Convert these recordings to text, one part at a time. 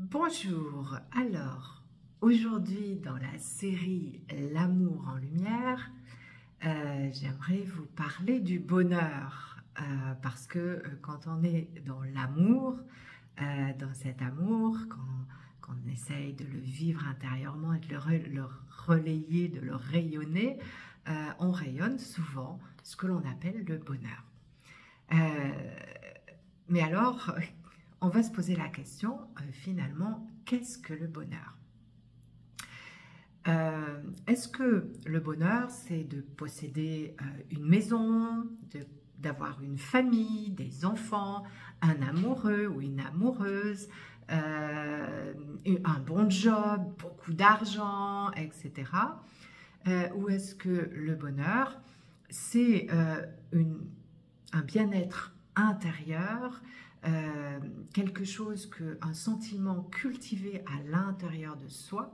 Bonjour, alors aujourd'hui dans la série L'amour en lumière, j'aimerais vous parler du bonheur parce que quand on est dans l'amour, dans cet amour, quand on essaye de le vivre intérieurement et de le relayer, de le rayonner, on rayonne souvent ce que l'on appelle le bonheur. Mais alors, on va se poser la question, finalement, qu'est-ce que le bonheur? Est-ce que le bonheur, c'est de posséder une maison, d'avoir une famille, des enfants, un amoureux ou une amoureuse, un bon job, beaucoup d'argent, etc. Ou est-ce que le bonheur, c'est un bien-être intérieur, quelque chose un sentiment cultivé à l'intérieur de soi,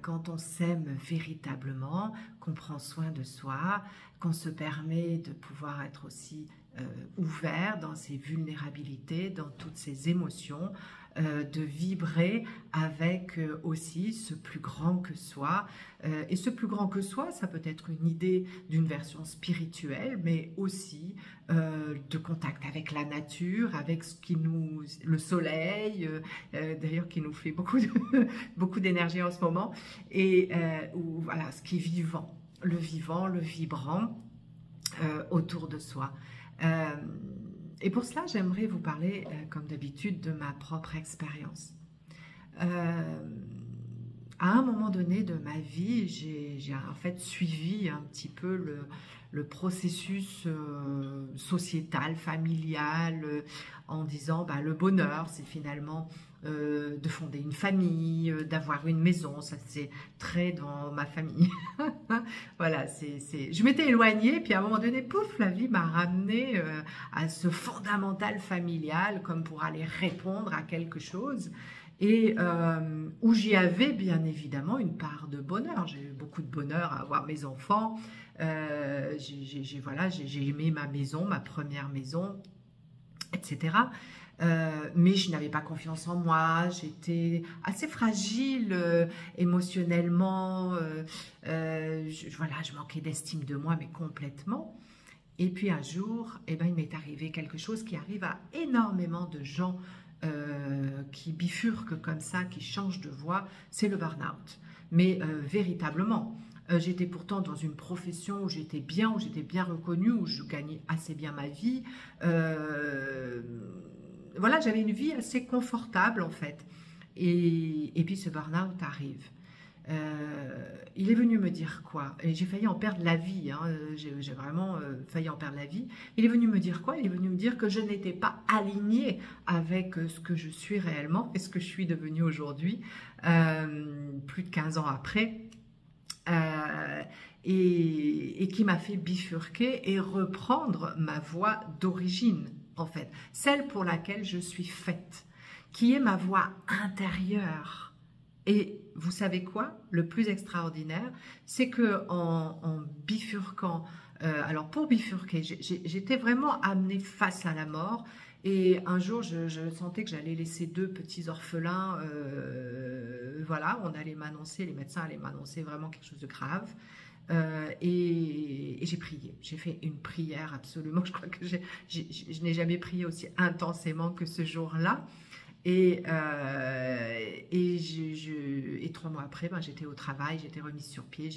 quand on s'aime véritablement, qu'on prend soin de soi, qu'on se permet de pouvoir être aussi ouvert dans ses vulnérabilités, dans toutes ses émotions, de vibrer avec aussi ce plus grand que soi. Et ce plus grand que soi, ça peut être une idée d'une version spirituelle, mais aussi de contact avec la nature, avec le soleil, d'ailleurs qui nous fait beaucoup d'énergie en ce moment, et voilà, ce qui est vivant, le vibrant autour de soi. Et pour cela, j'aimerais vous parler, comme d'habitude, de ma propre expérience. À un moment donné de ma vie, j'ai en fait suivi un petit peu le processus sociétal, familial, en disant le bonheur, c'est finalement de fonder une famille, d'avoir une maison. Ça, c'est très dans ma famille. Voilà, je m'étais éloignée, puis à un moment donné, pouf, la vie m'a ramenée à ce fondamental familial, comme pour aller répondre à quelque chose. Et où j'y avais bien évidemment une part de bonheur. J'ai eu beaucoup de bonheur à avoir mes enfants. J'ai aimé ma maison, ma première maison, etc. Mais je n'avais pas confiance en moi, j'étais assez fragile émotionnellement, je manquais d'estime de moi, mais complètement. Et puis un jour, il m'est arrivé quelque chose qui arrive à énormément de gens qui bifurquent comme ça, qui changent de voie, c'est le burn-out. Mais véritablement, j'étais pourtant dans une profession où j'étais bien reconnue, où je gagnais assez bien ma vie. Voilà, j'avais une vie assez confortable en fait. Et puis ce burn-out arrive. Il est venu me dire quoi? Et j'ai failli en perdre la vie, hein. J'ai vraiment failli en perdre la vie. Il est venu me dire quoi? Il est venu me dire que je n'étais pas alignée avec ce que je suis réellement et ce que je suis devenue aujourd'hui, plus de 15 ans après. Et qui m'a fait bifurquer et reprendre ma voie d'origine, en fait, celle pour laquelle je suis faite, qui est ma voie intérieure. Et vous savez quoi? Le plus extraordinaire, c'est que en bifurquant, alors pour bifurquer, j'étais vraiment amenée face à la mort. Et un jour, je sentais que j'allais laisser deux petits orphelins. Voilà, les médecins allaient m'annoncer vraiment quelque chose de grave. Et j'ai prié. J'ai fait une prière absolument. Je crois que je n'ai jamais prié aussi intensément que ce jour-là. Et 3 mois après, j'étais au travail, j'étais remise sur pied.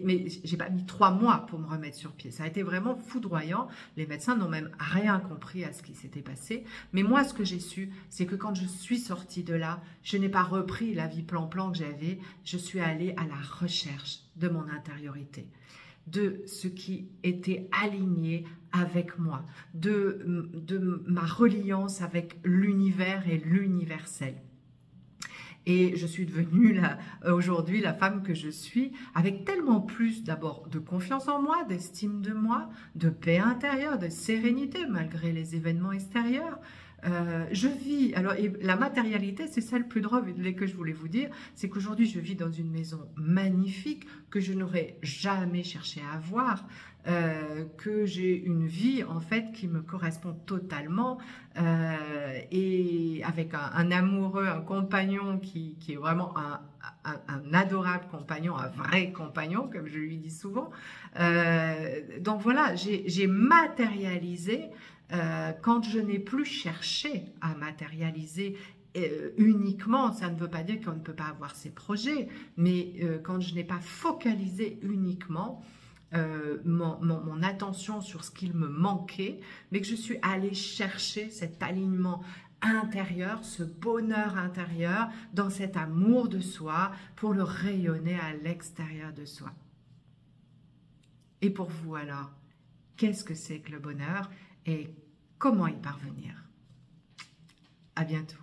Mais j'ai pas mis 3 mois pour me remettre sur pied. Ça a été vraiment foudroyant. Les médecins n'ont même rien compris à ce qui s'était passé. Mais moi, ce que j'ai su, c'est que quand je suis sortie de là, je n'ai pas repris la vie plan-plan que j'avais. Je suis allée à la recherche de mon intériorité, de ce qui était aligné avec moi, de ma reliance avec l'univers et l'universel. Et je suis devenue aujourd'hui la femme que je suis, avec tellement plus d'abord de confiance en moi, d'estime de moi, de paix intérieure, de sérénité malgré les événements extérieurs, Je vis, alors et la matérialité, c'est ça le plus drôle que je voulais vous dire, c'est qu'aujourd'hui je vis dans une maison magnifique que je n'aurais jamais cherché à avoir, que j'ai une vie en fait qui me correspond totalement, et avec un amoureux, un compagnon qui est vraiment un adorable compagnon, un vrai compagnon, comme je lui dis souvent. Donc voilà, j'ai matérialisé quand je n'ai plus cherché à matérialiser uniquement, ça ne veut pas dire qu'on ne peut pas avoir ses projets, mais quand je n'ai pas focalisé uniquement mon attention sur ce qu'il me manquait, mais que je suis allée chercher cet alignement intérieur, ce bonheur intérieur, dans cet amour de soi pour le rayonner à l'extérieur de soi. Et pour vous alors, qu'est-ce que c'est que le bonheur et comment y parvenir? À bientôt.